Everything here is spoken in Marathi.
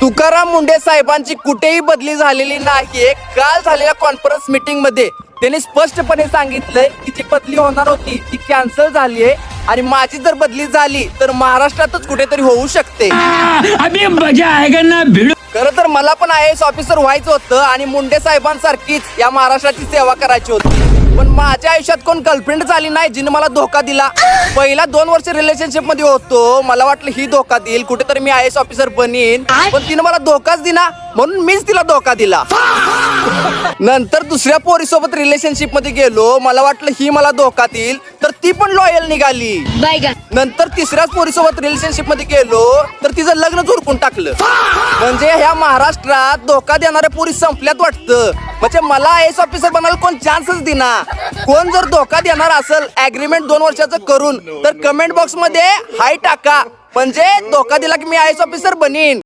तुकाराम मुंढे साहेबांची कुठेही बदली झालेली नाहीये. काल झालेल्या कॉन्फरन्स मीटिंग मध्ये त्यांनी स्पष्टपणे सांगितलंय की जी बदली होणार होती ती कॅन्सल झाली आहे आणि माझी जर बदली झाली तर महाराष्ट्रातच कुठेतरी होऊ शकते. अभी मजा आएगा ना भिडू. खरं तर मला पण IAS ऑफिसर व्हायचं होतं आणि मुंडे साहेबांसारखीच या महाराष्ट्राची सेवा करायची होती. पण माझ्या आयुष्यात कोण गर्लफ्रेंड झाली नाही जिने मला धोका दिला. पहिला 2 वर्ष रिलेशनशिप मध्ये होतो, मला वाटलं ही धोका देईल, कुठेतरी मी IAS ऑफिसर बनीन, पण तिने मला धोकाच दिला म्हणून मीच तिला धोका दिला. नंतर दुसऱ्या पोरीसोबत रिलेशनशिप मध्ये गेलो, मला वाटलं ही मला धोका देईल, तर ती पण लॉयल निघाली. नंतर तिसऱ्याच पोरीसोबत रिलेशनशिप मध्ये गेलो तर तिचं लग्न उरकून टाकलं. म्हणजे ह्या महाराष्ट्रात धोका देणाऱ्या पोरी संपल्यात वाटतं. म्हणजे मला IAS ऑफिसर बनायला कोण चान्सच देना. कोण जर धोका देणार असेल ऍग्रीमेंट 2 वर्षाचं करून तर कमेंट बॉक्स मध्ये हाय टाका, म्हणजे धोका दिला की मी IAS ऑफिसर बनीन.